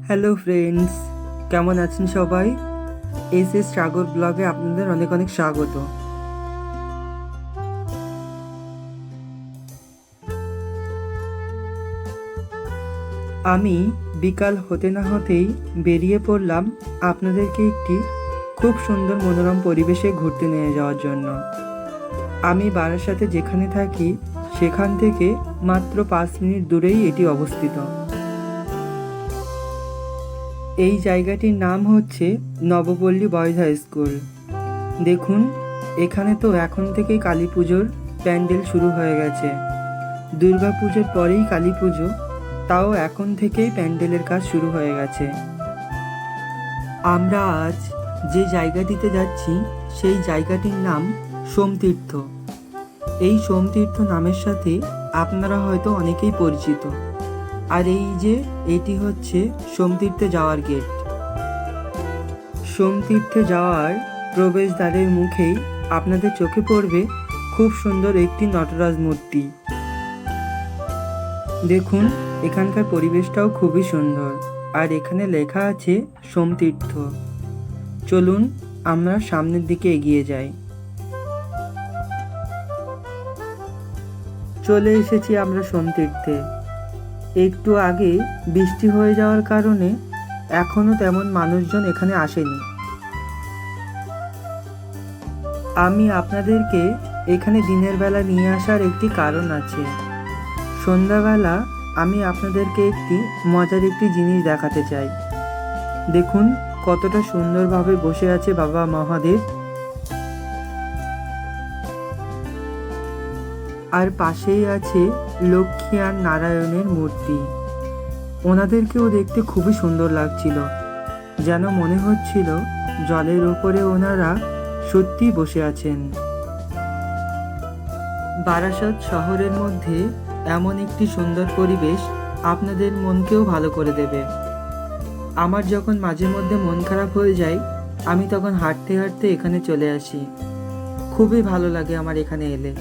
Hello friends, কেমন আছেন সবাই? এস সাগর ব্লগে আপনাদের অনেক অনেক স্বাগত। আমি বিকাল হতে না হতেই বেরিয়ে পড়লাম আপনাদেরকে একটি খুব সুন্দর মনোরম পরিবেশে ঘুরতে নিয়ে যাওয়ার জন্য। আমি বারাসাতে যেখানে থাকি সেখান থেকে মাত্র 5 মিনিট দূরেই এটি অবস্থিত। এই জায়গাটির নাম হচ্ছে নবপল্লী বয়েজ হাই স্কুল। দেখুন, এখানে তো এখন থেকেই কালী পুজোর প্যান্ডেল শুরু হয়ে গেছে। দুর্গা পুজোর পরেই কালী পুজো, তাও এখন থেকেই প্যান্ডেলের কাজ শুরু হয়ে গেছে। আমরা আজ যে জায়গাটিতে যাচ্ছি সেই জায়গাটির নাম সোমতীর্থ। এই সোমতীর্থ নামের সাথে আপনারা হয়তো অনেকেই পরিচিত। আর এই যে এটি হচ্ছে সোমতীর্থে যাওয়ার গেট। সোমতীর্থে যাওয়ার প্রবেশদ্বারের মুখেই আপনাদের চোখে পড়বে খুব সুন্দর একটি নটরাজ মূর্তি। দেখুন, এখানকার পরিবেশটাও খুবই সুন্দর, আর এখানে লেখা আছে সোমতীর্থ। চলুন আমরা সামনের দিকে এগিয়ে যাই। চলে এসেছি আমরা সোমতীর্থে। একটু আগে বৃষ্টি হয়ে যাওয়ার কারণে এখনো তেমন মানুষজন এখানে আসেনি। আমি আপনাদেরকে এখানে দিনের বেলা নিয়ে আসার একটি কারণ আছে। সন্ধ্যাবেলা আমি আপনাদেরকে একটি মজার একটি জিনিস দেখাতে চাই। দেখুন কতটা সুন্দরভাবে বসে আছে বাবা মহাদেব, আর পাশেই আছে লক্ষ্মী আর নারায়ণের মূর্তি। ওনাদেরকেও দেখতে খুবই সুন্দর লাগছিল, যেন মনে হচ্ছিল জলের ওপরে ওনারা সত্যি বসে আছেন। বারাসাত শহরের মধ্যে এমন একটি সুন্দর পরিবেশ আপনাদের মনকেও ভালো করে দেবে। আমার যখন মাঝে মধ্যে মন খারাপ হয়ে যায়, আমি তখন হাঁটতে হাঁটতে এখানে চলে আসি। খুবই ভালো লাগে আমার এখানে এলে।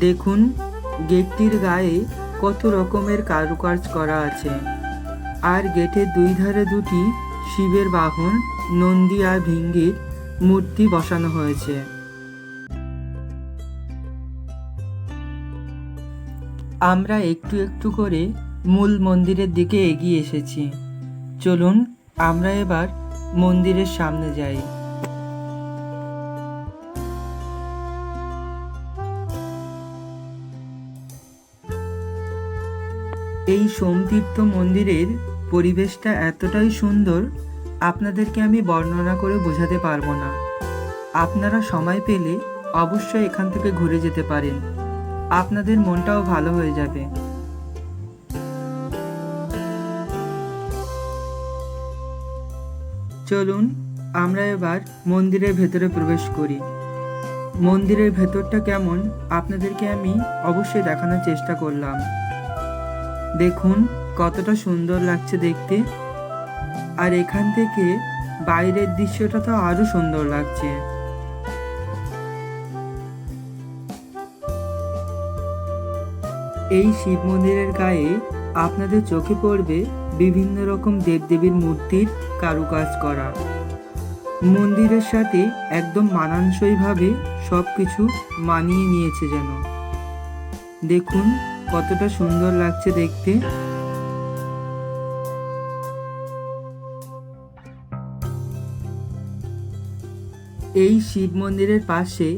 দেখুন, গেটটির গায়ে কত রকমের কারুকাজ করা আছে, আর গেটের দুই ধারে দুটি শিবের বাহন নন্দী আর ভিঙ্গির মূর্তি বসানো হয়েছে। আমরা একটু একটু করে মূল মন্দিরের দিকে এগিয়ে এসেছি। চলুন আমরা এবার মন্দিরের সামনে যাই। এই সোমতীর্থ মন্দিরের পরিবেশটা এতটাই সুন্দর, আপনাদেরকে আমি বর্ণনা করে বোঝাতে পারবো না। আপনারা সময় পেলে অবশ্যই এখান থেকে ঘুরে যেতে পারেন, আপনাদের মনটাও ভালো হয়ে যাবে। চলুন আমরা এবার মন্দিরের ভেতরে প্রবেশ করি। মন্দিরের ভেতরটা কেমন আপনাদেরকে আমি অবশ্যই দেখানোর চেষ্টা করলাম। দেখুন কতটা সুন্দর লাগছে দেখতে, আর এখান থেকে বাইরের দৃশ্যটা তো আরো সুন্দর লাগছে। এই শিব মন্দিরের গায়ে আপনাদের চোখে পড়বে বিভিন্ন রকম দেবদেবীর মূর্তির কারুকাজ করা। মন্দিরের সাথে একদম মানানসইভাবে সবকিছু মানিয়ে নিয়েছে যেন। দেখুন কতটা সুন্দর লাগছে দেখতে। এই শিব মন্দিরের পাশে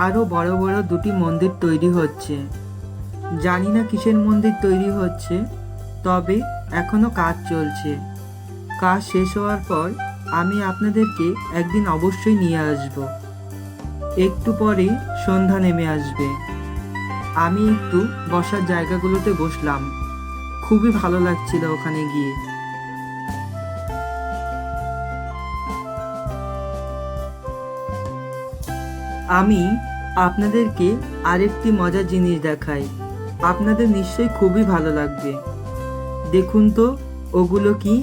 আরো বড় বড় দুটি মন্দির তৈরি হচ্ছে। জানি না কিসের মন্দির তৈরি হচ্ছে, তবে এখনো কাজ চলছে। কাজ শেষ হওয়ার পর আমি আপনাদেরকে একদিন অবশ্যই নিয়ে আসব। একটু পরে সন্ধ্যা নেমে আসবে। আমি একটু বসার জায়গাগুলোতে বসলাম, খুবই ভালো লাগছিল ওখানে গিয়ে। আমি আপনাদেরকে আরেকটি মজার জিনিস দেখাই, আপনাদের নিশ্চয়ই খুবই ভালো লাগবে। দেখুন তো ওগুলো কি?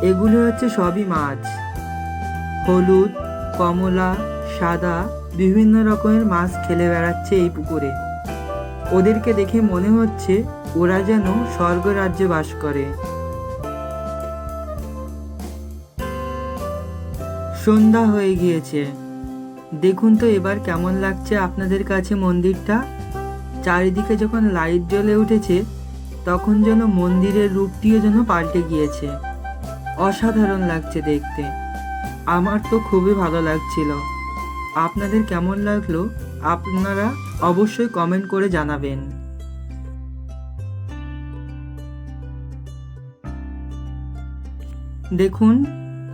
এগুলো হচ্ছে সবই মাছ। হলুদ, কমলা, সাদা বিভিন্ন রকমের মাছ খেলে বেড়াচ্ছে এই পুকুরে। ওদেরকে দেখে মনে হচ্ছে ওরা যেন স্বর্গ রাজ্যে বাস করে। সন্ধ্যা হয়ে গিয়েছে। দেখুন তো এবার কেমন লাগছে আপনাদের কাছে মন্দিরটা। চারিদিকে যখন লাইট জ্বলে উঠেছে তখন যেন মন্দিরের রূপটিও যেন পাল্টে গিয়েছে। অসাধারণ লাগছে দেখতে। আমার তো খুবই ভালো লাগছিল। আপনাদের কেমন লাগলো আপনারা অবশ্যই কমেন্ট করে জানাবেন। দেখুন,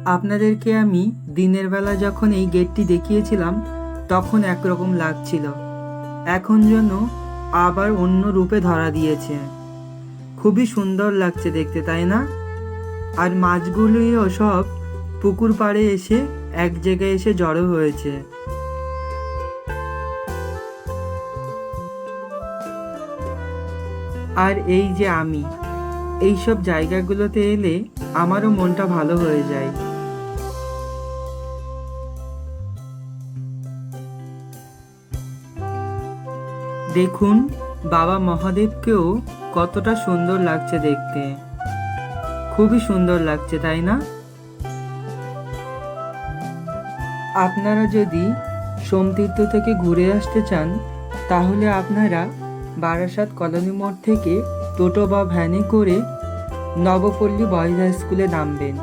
আপনাদেরকে আমি দিনের বেলা যখন এই গেটটি দেখিয়েছিলাম তখন একরকম লাগছিল, এখন যেন আবার অন্য রূপে ধরা দিয়েছে। খুবই সুন্দর লাগছে দেখতে, তাই না? আর মাছগুলিও সব পুকুর পাড়ে এসে এক জায়গায় এসে জড়ো হয়েছে। আর এই যে আমি এইসব জায়গাগুলোতে এলে আমারও মনটা ভালো হয়ে যায়। দেখুন বাবা মহাদেবকেও কতটা সুন্দর লাগছে দেখতে। খুবই সুন্দর লাগছে, তাই না? আপনারা যদি সোমতীর্থ থেকে ঘুরে আসতে চান তাহলে আপনারা বারাসাত কলোনি মোড় থেকে টোটো বা ভ্যানে করে নবপল্লী বয়েজ হাই স্কুলে নামবেন।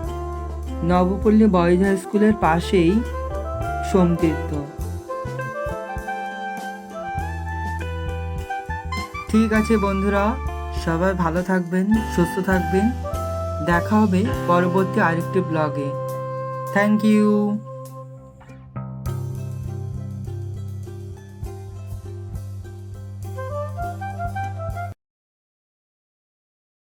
নবপল্লী বয়েজ হাই স্কুলের পাশেই সোমতীর্থ। ঠিক আছে বন্ধুরা, সবাই ভালো থাকবেন, সুস্থ থাকবেন। দেখা হবে পরবর্তী আরেকটি ব্লগে। Thank you.